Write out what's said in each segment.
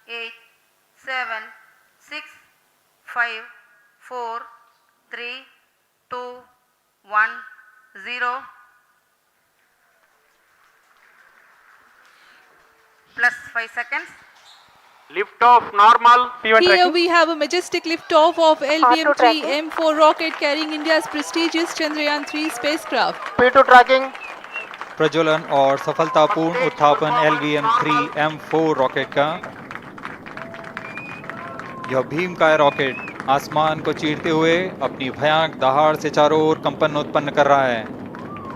8, 7, 6, 5, 4, 3, 2, 1, 0. Plus 5 seconds. Lift off normal. P1 Here tracking. we have a majestic liftoff of R2 LVM-3 tracking. M4 rocket carrying India's prestigious Chandrayaan-3 spacecraft. P2 tracking. प्रज्वलन और सफलतापूर्ण उत्थापन LVM-3 M4 rocket का। यह भीमकाय rocket आसमान को चीरते हुए अपनी भयानक दहाड़ से चारों ओर कंपन उत्पन्न कर रहा है।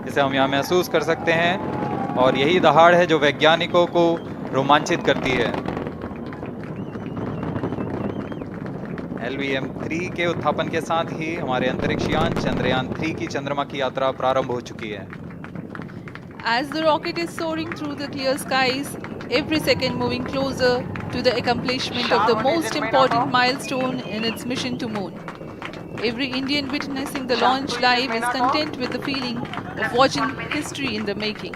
इसे हम यहाँ महसूस कर सकते हैं और यही दहाड़ है जो वैज्ञानिकों को रोमांचित करती है। LVM-3 के उत्थापन के साथ ही हमारे अंतरिक्ष यान चंद्रयान-3 की चंद्रमा की यात्रा प्रारंभ हो चुकी है। As the rocket is soaring through the clear skies, every second moving closer to the accomplishment of the most important milestone in its mission to moon. Every Indian witnessing the launch live is content with the feeling of watching history in the making.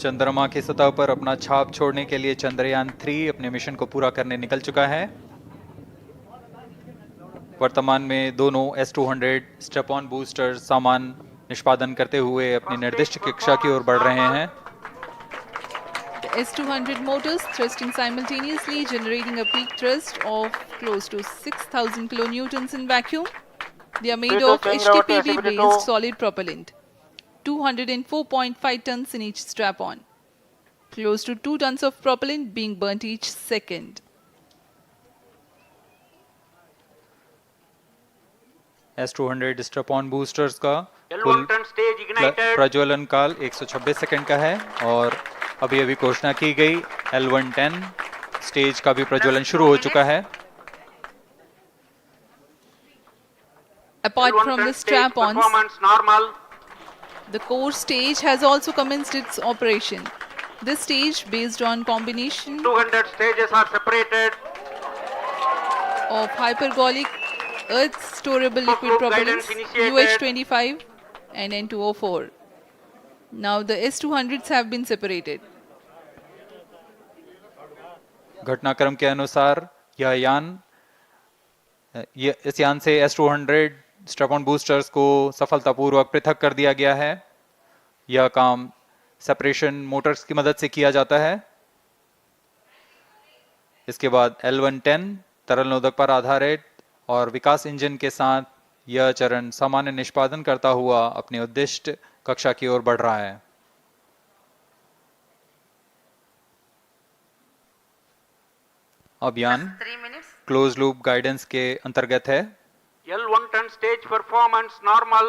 चंद्रमा की सतह पर अपना छाप छोड़ने के लिए चंद्रयान-3 अपने मिशन को पूरा करने निकल चुका है। वर्तमान में दोनों S-200 स्टेप-ऑन बूस्टर सामान निष्पादन करते हुए अपनी निर्दिष्ट कक्षा की ओर बढ़ रहे हैं। The S-200 motors thrusting simultaneously, generating a peak thrust of close to 6,000 kilonewtons in vacuum. They are made of HTPB-based solid propellant, 204.5 tons in each strap-on. Close to 2 tons of propellant being burnt each second. S-200 step-on boosters का L1 कुल turn stage ignited. प्रज्वलन काल 126 second का है और अभी अभी घोषणा की गई L110 स्टेज का भी प्रज्वलन शुरू हो चुका है। Apart L1 from turn the stage strap-ons, performance normal. the core stage has also commenced its operation. This stage, based on combination 200 stages are separated. of hypergolic earth storable liquid Group propellants guidance initiated. UH-25 and N2O4. Now the S-200s have been separated. घटनाक्रम के अनुसार इस यान से S-200 step-on boosters को सफलतापूर्वक पृथक कर दिया गया है। यह काम सेपरेशन मोटर्स की मदद से किया जाता है। इसके बाद L110 तरल नोदक पर आधारित और विकास इंजन के साथ यह चरण सामान्य निष्पादन करता हुआ अपनी उद्दिष्ट कक्षा की ओर बढ़ रहा है। अभियान 3 minutes. क्लोज लूप गाइडेंस के अंतर्गत है। L1 turn stage performance normal.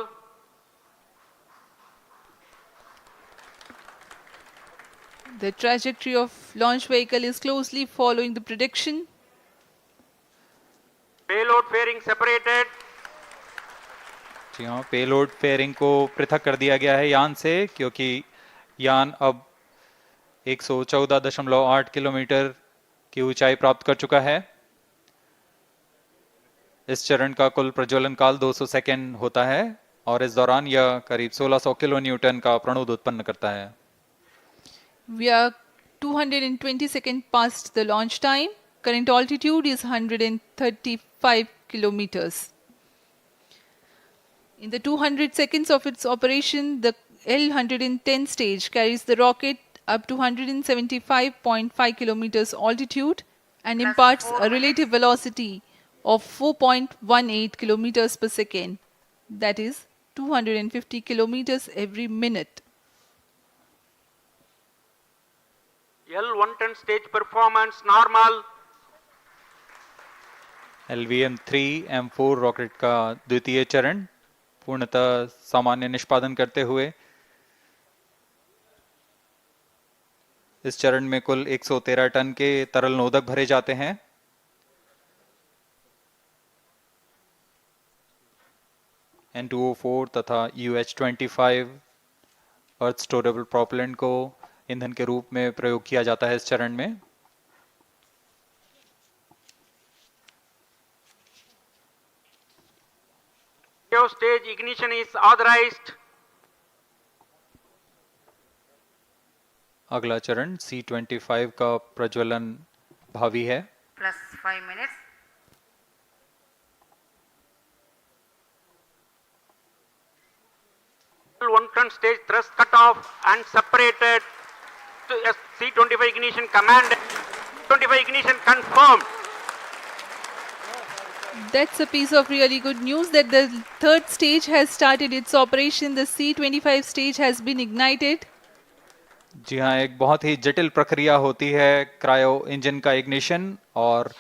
The trajectory of launch vehicle is closely following the prediction. Payload fairing separated. जी हाँ, पेलोड फेयरिंग को पृथक कर दिया गया है यान से, क्योंकि यान अब 114.8 किलोमीटर की ऊंचाई प्राप्त कर चुका है। इस चरण का कुल प्रज्वलन काल 200 सेकेंड होता है और इस दौरान यह करीब 1600 किलो न्यूटन का प्रणुद उत्पन्न करता है। We are 220 seconds past the launch time. Current altitude is 135 kilometers. In the 200 seconds of its operation, the L110 stage carries the rocket up to 175.5 kilometers altitude and imparts a relative velocity of 4.18 kilometers per second. That is 250 kilometers every minute. L1 turn stage performance normal. LVM-3 M4 rocket का द्वितीय चरण पूर्णतः सामान्य निष्पादन करते हुए इस चरण में कुल 113 टन के तरल नोदक भरे जाते हैं। N2O4 तथा UH-25 अर्थ स्टोरेबल प्रोपेलेंट को ईंधन के रूप में प्रयोग किया जाता है इस चरण में। stage ignition is authorized. अगला चरण C25 का प्रज्वलन भावी है। plus 5 minutes. L110 stage thrust cut off and separated. To C25 ignition command. 25 ignition confirmed. That's a piece of really good news that the third stage has started its operation. The C25 stage has been ignited. जी हाँ, एक बहुत ही जटिल प्रक्रिया होती है cryo engine का ignition, और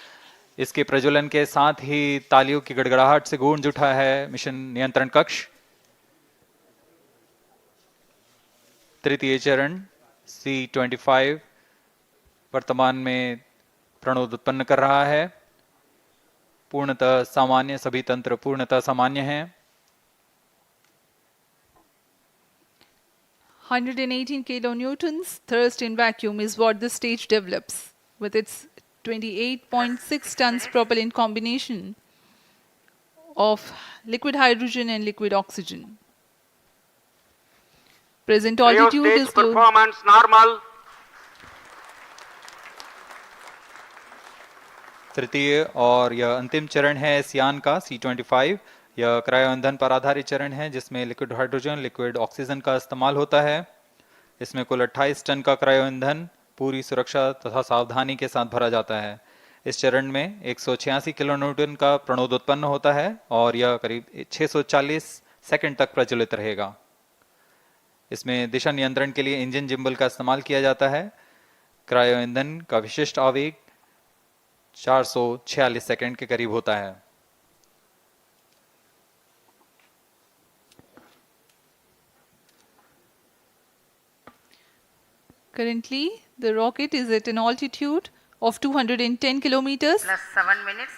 इसके प्रज्वलन के साथ ही तालियों की गड़गड़ाहट से गूंज उठा है मिशन नियंत्रण कक्ष। तृतीय चरण C25 वर्तमान में प्रणोद उत्पन्न कर रहा है। पूर्णतः सामान्य, सभी तंत्र पूर्णतः सामान्य हैं। 118 kilonewtons thrust in vacuum is what the stage develops with its 28.6 tons propellant combination of liquid hydrogen and liquid oxygen. Present Cryo altitude stage is low. performance normal. तृतीय और यह अंतिम चरण है इस यान का C25। यह क्रायो ईंधन पर आधारित चरण है जिसमें लिक्विड हाइड्रोजन, लिक्विड ऑक्सीजन का इस्तेमाल होता है। इसमें कुल 28 टन का क्रायो ईंधन पूरी सुरक्षा तथा सावधानी के साथ भरा जाता है। इस चरण में 186 किलोन्यूटन का प्रणोद उत्पन्न होता है और यह करीब 640 सेकंड तक प्रज्वलित रहेगा। इसमें दिशा नियंत्रण के लिए इंजन जिम्बल का इस्तेमाल किया जाता है। क्रायो ईंधन का विशिष्ट आवेग 446 सेकंड के करीब होता है। Currently, the rocket is at an altitude of 210 kilometers. Plus 7 minutes.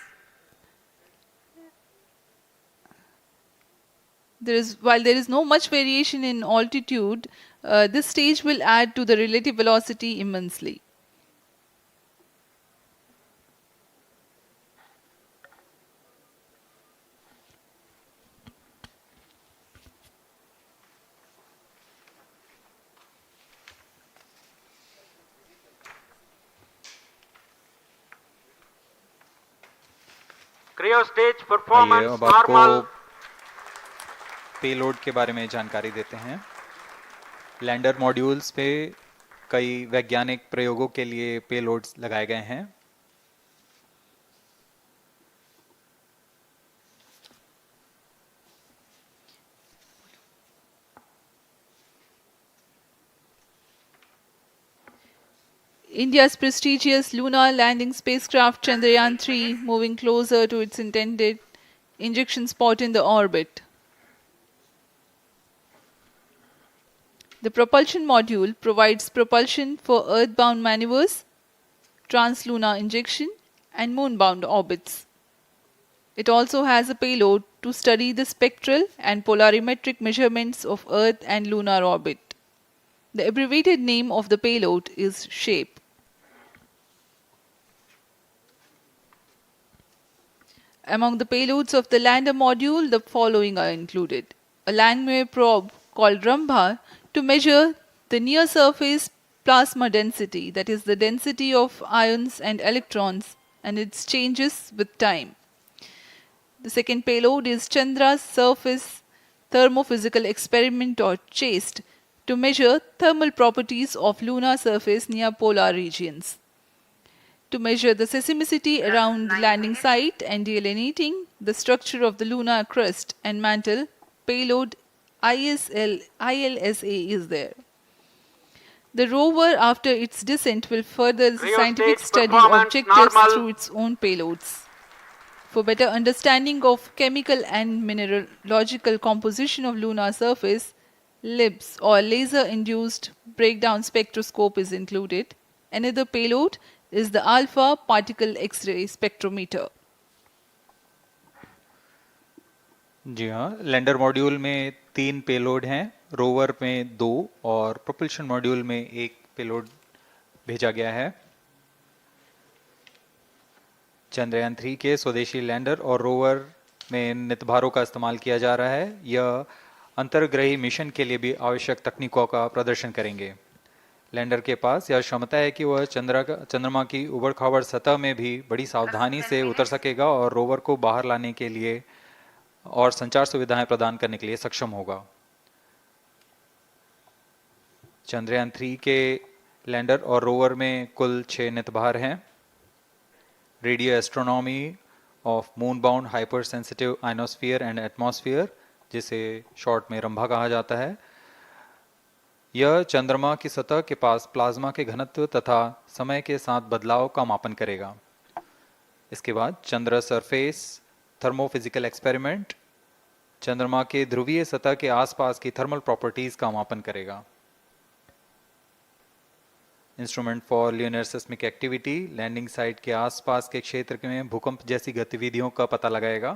While there is no much variation in altitude, this stage will add to the relative velocity immensely. Cryo stage आइए performance अब आपको normal. Payload के बारे में जानकारी देते हैं। Lander modules पे कई वैज्ञानिक प्रयोगों के लिए पेलोड्स लगाए गए हैं। India's prestigious lunar landing spacecraft Chandrayaan-3 moving closer to its intended injection spot in the orbit. The propulsion module provides propulsion for earthbound maneuvers, translunar injection, and moonbound orbits. It also has a payload to study the spectral and polarimetric measurements of Earth and lunar orbit. The abbreviated name of the payload is SHAPE. Among the payloads of the lander module, the following are included. A Langmuir probe called Rambha to measure the near surface plasma density, that is the density of ions and electrons, and its changes with time. The second payload is Chandra's surface thermophysical experiment, or CHASTE, to measure thermal properties of lunar surface near polar regions. To measure the seismicity around the landing site and delineating the structure of the lunar crust and mantle, payload ILSA is there. The rover, after its descent, will further the Cryo scientific stage study performance objectives normal. through its own payloads. For better understanding of chemical and mineralogical composition of lunar surface, LIBS, or laser-induced breakdown spectroscope, is included. Another payload is the alpha particle X-ray spectrometer. जी हाँ, lander module में 3 payload हैं, rover में 2 और propulsion module में 1 payload भेजा गया है। चंद्रयान 3 के स्वदेशी लैंडर और रोवर में नितभारों का इस्तेमाल किया जा रहा है। यह अंतर्ग्रही मिशन के लिए भी आवश्यक तकनीकों का प्रदर्शन करेंगे। लैंडर के पास यह क्षमता है कि वह चंद्रमा की उबड़-खाबड़ सतह में भी बड़ी सावधानी से उतर सकेगा और रोवर को बाहर लाने के लिए और संचार सुविधाएं प्रदान करने के लिए सक्षम होगा। चंद्रयान 3 के लैंडर और रोवर में कुल 6 नितभार हैं। Radio astronomy of moon bound hyper sensitive ionosphere and atmosphere, जिसे शॉर्ट में रंभा कहा जाता है, यह चंद्रमा की सतह के पास प्लाज्मा के घनत्व तथा समय के साथ बदलाव का मापन करेगा। इसके बाद चंद्र सरफेस थर्मोफिजिकल एक्सपेरिमेंट चंद्रमा के ध्रुवीय सतह के आसपास की थर्मल प्रॉपर्टीज का मापन करेगा। Instrument for lunar seismic activity landing site के आसपास के क्षेत्र में भूकंप जैसी गतिविधियों का पता लगाएगा।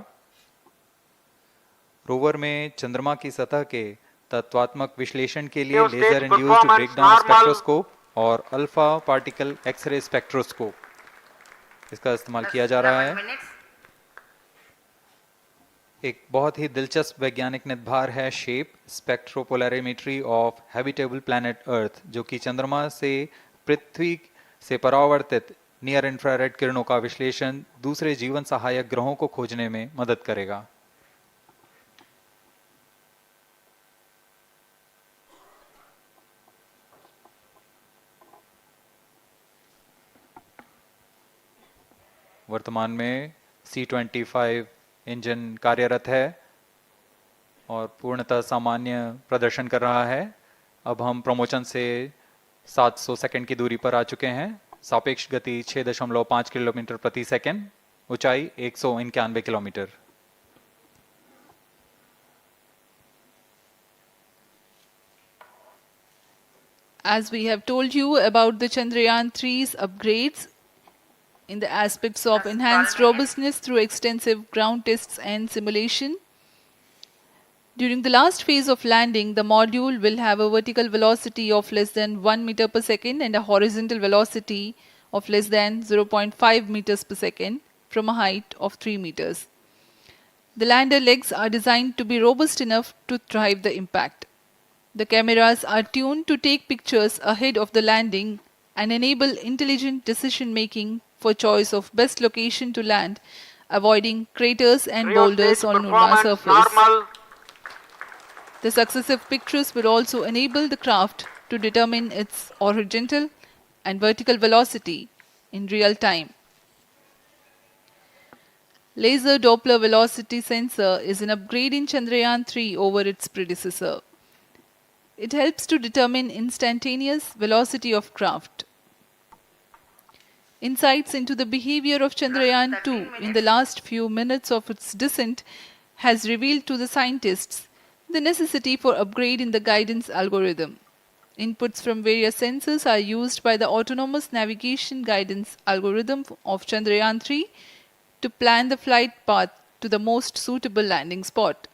रोवर में चंद्रमा की सतह के तत्वात्मक विश्लेषण के लिए लेजर इंड्यूस्ड ब्रेकडाउन स्पेक्ट्रोस्कोप और अल्फा पार्टिकल एक्सरे स्पेक्ट्रोस्कोप इसका इस्तेमाल किया जा रहा है। एक बहुत ही दिलचस्प वैज्ञानिक निर्धार है shape स्पेक्ट्रोपोलैरिमेट्री of habitable planet earth, जो कि चंद्रमा से पृथ्वी से परावर्तित नियर इंफ्रारेड किरणों का विश्लेषण दूसरे जीवन सहायक ग्रहों को खोजने में मदद करेगा। वर्तमान में C-25 इंजन कार्यरत है और पूर्णतः सामान्य प्रदर्शन कर रहा है। अब हम प्रमोशन से 700 सेकंड की दूरी पर आ चुके हैं। सापेक्ष गति 6.5 किलोमीटर प्रति सेकंड, ऊंचाई 191 kilometre. As we have told you about the Chandrayaan 3's upgrades in the aspects of enhanced robustness through extensive ground tests and simulation. During the last phase of landing, the module will have a vertical velocity of less than 1 meter per second and a horizontal velocity of less than 0.5 meters per second from a height of 3 meters. The lander legs are designed to be robust enough to thrive the impact. The cameras are tuned to take pictures ahead of the landing and enable intelligent decision making for choice of best location to land, avoiding craters and boulders on lunar surface. Normal. The successive pictures will also enable the craft to determine its horizontal and vertical velocity in real time. Laser Doppler velocity sensor is an upgrade in Chandrayaan 3 over its predecessor. It helps to determine instantaneous velocity of craft. Insights into the behavior of Chandrayaan 2 in the last few minutes of its descent has revealed to the scientists the necessity for upgrade in the guidance algorithm. Inputs from various sensors are used by the autonomous navigation guidance algorithm of Chandrayaan 3 to plan the flight path to the most suitable landing spot.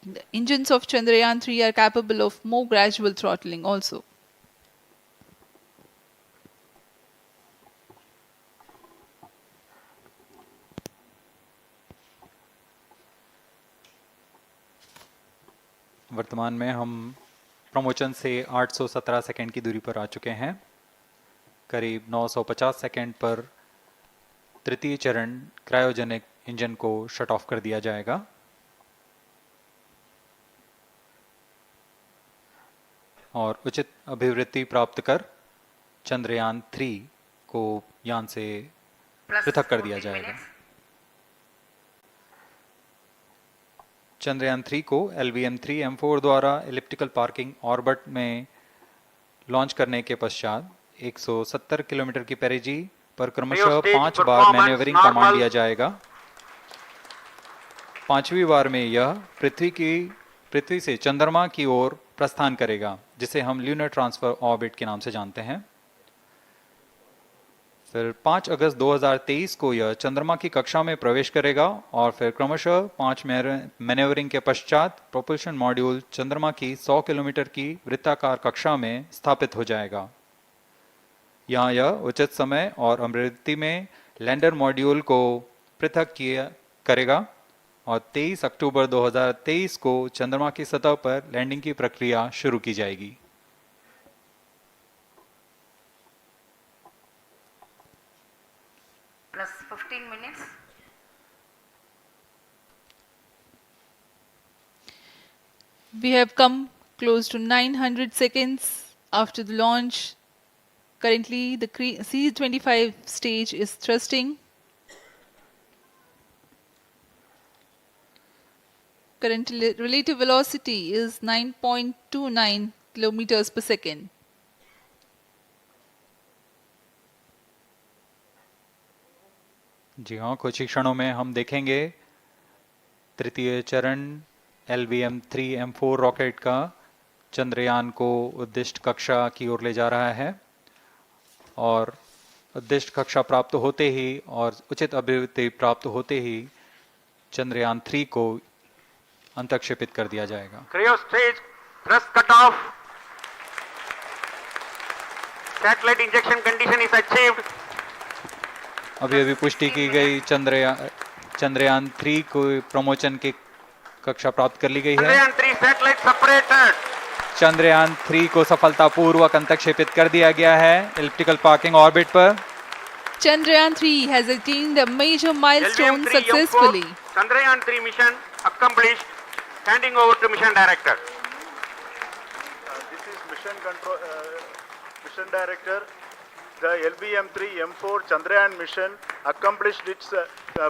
The engines of Chandrayaan 3 are capable of more gradual throttling also. वर्तमान में हम promotion से 817 second की दूरी पर आ चुके हैं। करीब 950 सेकंड पर तृतीय चरण क्रायोजेनिक इंजन को शट ऑफ कर दिया जाएगा। और उचित अभिवृद्धि प्राप्त कर चंद्रयान 3 को यान से पृथक कर दिया जाएगा। चंद्रयान 3 को LVM-3M4 द्वारा एलिप्टिकल पार्किंग ऑर्बिट में लॉन्च करने के पश्चात 170 किलोमीटर की पेरिजी पर क्रमशः 5 बार मैन्यूवरिंग कमांड दिया जाएगा। 5वीं बार में यह पृथ्वी से चंद्रमा की ओर प्रस्थान करेगा, जिसे हम ल्यूनर ट्रांसफर ऑर्बिट के नाम से जानते हैं। फिर 5 अगस्त 2023 को यह चंद्रमा की कक्षा में प्रवेश करेगा और फिर क्रमशः 5 मैन्यूवरिंग के पश्चात प्रोपल्शन मॉड्यूल चंद्रमा की 100 किलोमीटर की वृत्ताकार कक्षा में स्थापित हो जाएगा। यहाँ यह उचित समय और अभिवृद्धि में लैंडर मॉड्यूल को पृथक करेगा और 23 अक्टूबर 2023 को चंद्रमा की सतह पर लैंडिंग की प्रक्रिया शुरू की जाएगी। plus 15 minutes. We have come close to 900 seconds after the launch. Currently, the C-25 stage is thrusting. Current relative velocity is 9.29 kilometers per second. जी हाँ, कुछ ही क्षणों में हम देखेंगे तृतीय चरण LVM-3M4 रॉकेट का चंद्रयान को उद्दिष्ट कक्षा की ओर ले जा रहा है और उद्दिष्ट कक्षा प्राप्त होते ही और उचित अभिवृद्धि प्राप्त होते ही चंद्रयान 3 को अंतक्षेपित कर दिया जाएगा। Cryo stage thrust cutoff. Satellite injection condition is achieved. अभी अभी पुष्टि की गई चंद्रयान 3 को प्रमोचन की कक्षा प्राप्त कर ली गई है। Chandrayaan 3 satellite separated. चंद्रयान 3 को सफलतापूर्वक अंतक्षेपित कर दिया गया है एलिप्टिकल पार्किंग ऑर्बिट पर। Chandrayaan 3 has attained a major milestone LVM-3 successfully. Chandrayaan 3 mission accomplished. Handing over to mission director. This is mission director. The LVM-3 M4 Chandrayaan mission accomplished its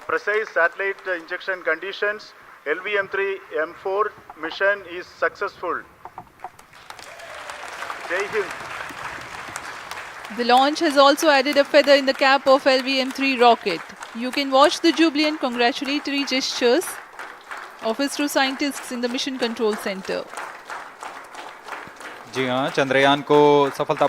precise satellite injection conditions. LVM-3 M4 mission is successful. Jai Hind. The launch has also added a feather in the cap of LVM-3 rocket. You can watch the jubilant congratulatory gestures of ISRO scientists in the Mission Control Center. जी हाँ, चंद्रयान को सफलता